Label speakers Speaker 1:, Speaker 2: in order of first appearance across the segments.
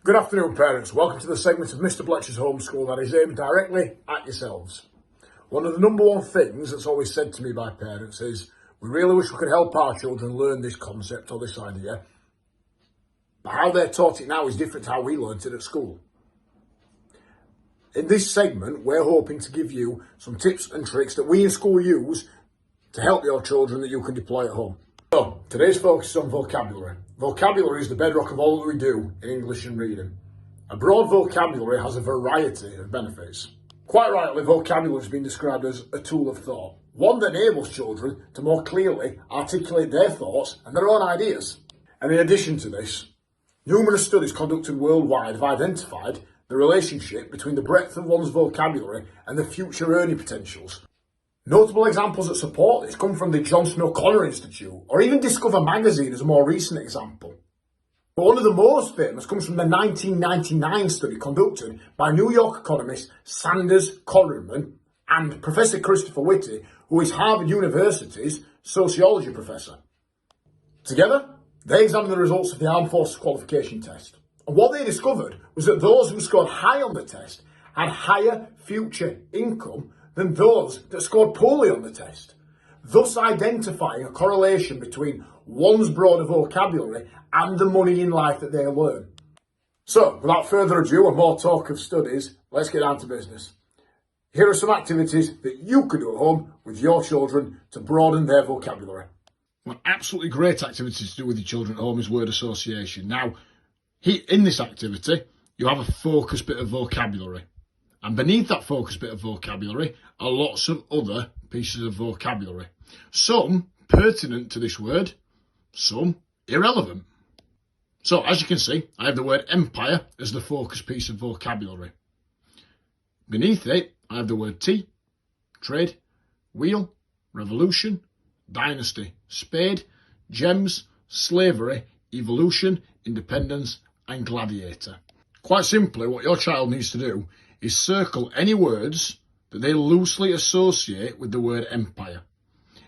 Speaker 1: Good afternoon, parents. Welcome to the segment of Mr. Bletcher's Homeschool that is aimed directly at yourselves. One of the number one things that's always said to me by parents is, we really wish we could help our children learn this concept or this idea, but how they're taught it now is different to how we learnt it at school. In this segment, we're hoping to give you some tips and tricks that we in school use to help your children that you can deploy at home. So, today's focus is on vocabulary. Vocabulary is the bedrock of all that we do in English and reading. A broad vocabulary has a variety of benefits. Quite rightly, vocabulary has been described as a tool of thought, one that enables children to more clearly articulate their thoughts and their own ideas. And in addition to this, numerous studies conducted worldwide have identified the relationship between the breadth of one's vocabulary and the future earning potentials. Notable examples that support this come from the Johnson O'Connor Institute, or even Discover magazine as a more recent example. But one of the most famous comes from the 1999 study conducted by New York economist Sanders Corriman and Professor Christopher Whitty, who is Harvard University's sociology professor. Together, they examined the results of the Armed Forces Qualification Test. And what they discovered was that those who scored high on the test had higher future income than those that scored poorly on the test, thus identifying a correlation between one's broader vocabulary and the money in life that they learn. So, without further ado and more talk of studies, let's get down to business. Here are some activities that you could do at home with your children to broaden their vocabulary. One absolutely great activity to do with your children at home is word association. Now, in this activity, you have a focused bit of vocabulary. And beneath that focused bit of vocabulary are lots of other pieces of vocabulary. Some pertinent to this word, some irrelevant. So, as you can see, I have the word empire as the focused piece of vocabulary. Beneath it, I have the word tea, trade, wheel, revolution, dynasty, spade, gems, slavery, evolution, independence, and gladiator. Quite simply, what your child needs to do is circle any words that they loosely associate with the word empire.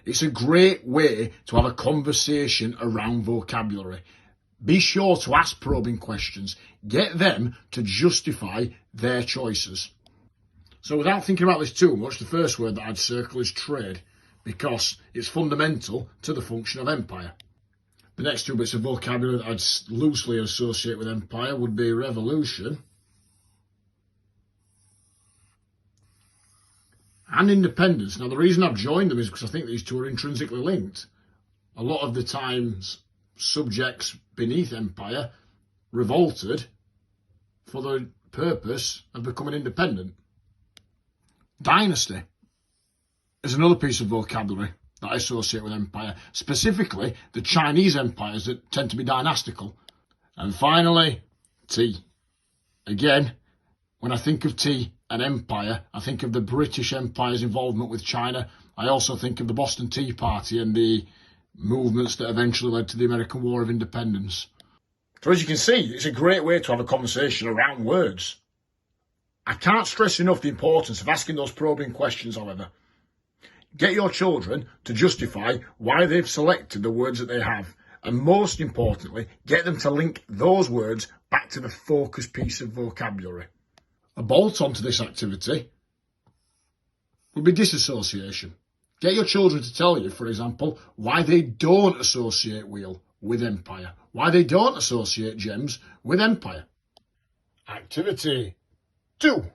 Speaker 1: It's a great way to have a conversation around vocabulary. Be sure to ask probing questions. Get them to justify their choices. So without thinking about this too much, the first word that I'd circle is trade, because it's fundamental to the function of empire. The next two bits of vocabulary that I'd loosely associate with empire would be revolution and independence. Now, the reason I've joined them is because I think these two are intrinsically linked. A lot of the times, subjects beneath empire revolted for the purpose of becoming independent. Dynasty is another piece of vocabulary that I associate with empire, specifically the Chinese empires that tend to be dynastical. And finally, tea. Again, when I think of tea and empire, I think of the British Empire's involvement with China. I also think of the Boston Tea Party and the movements that eventually led to the American War of Independence. So as you can see, it's a great way to have a conversation around words. I can't stress enough the importance of asking those probing questions, however. Get your children to justify why they've selected the words that they have. And most importantly, get them to link those words back to the focused piece of vocabulary. A bolt-on to this activity would be disassociation. Get your children to tell you, for example, why they don't associate wheel with empire, why they don't associate gems with empire. Activity 2.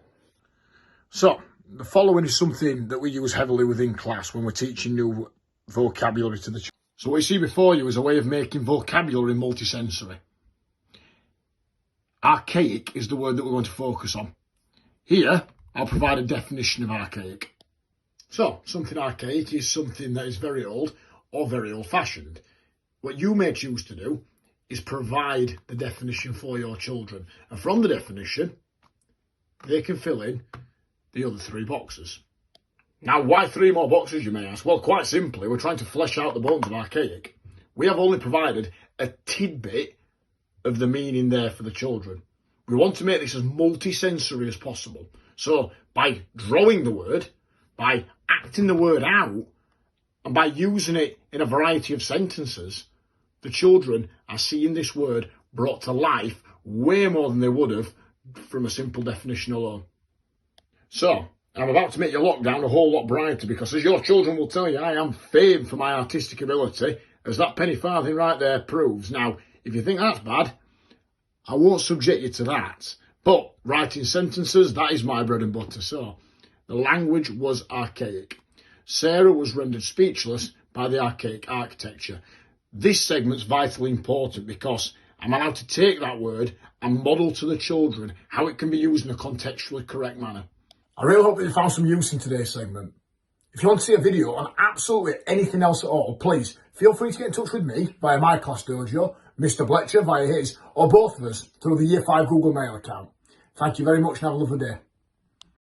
Speaker 1: So, the following is something that we use heavily within class when we're teaching new vocabulary to the children. So what you see before you is a way of making vocabulary multisensory. Archaic is the word that we're going to focus on. Here, I'll provide a definition of archaic. So, something archaic is something that is very old or very old-fashioned. What you may choose to do is provide the definition for your children. And from the definition, they can fill in the other 3 boxes. Now, why 3 more boxes, you may ask? Well, quite simply, we're trying to flesh out the bones of archaic. We have only provided a tidbit of the meaning there for the children. We want to make this as multisensory as possible. So, by drawing the word, by acting the word out, and by using it in a variety of sentences, the children are seeing this word brought to life way more than they would have from a simple definition alone. So, I'm about to make your lockdown a whole lot brighter because, as your children will tell you, I am famed for my artistic ability, as that penny farthing right there proves. Now, if you think that's bad, I won't subject you to that. But writing sentences, that is my bread and butter. So, the language was archaic. Sarah was rendered speechless by the archaic architecture. This segment's vitally important because I'm allowed to take that word and model to the children how it can be used in a contextually correct manner. I really hope that you found some use in today's segment. If you want to see a video on absolutely anything else at all, please feel free to get in touch with me via my class dojo, Mr. Bletcher via his, or both of us through the Year 5 Google Mail account. Thank you very much and have a lovely day.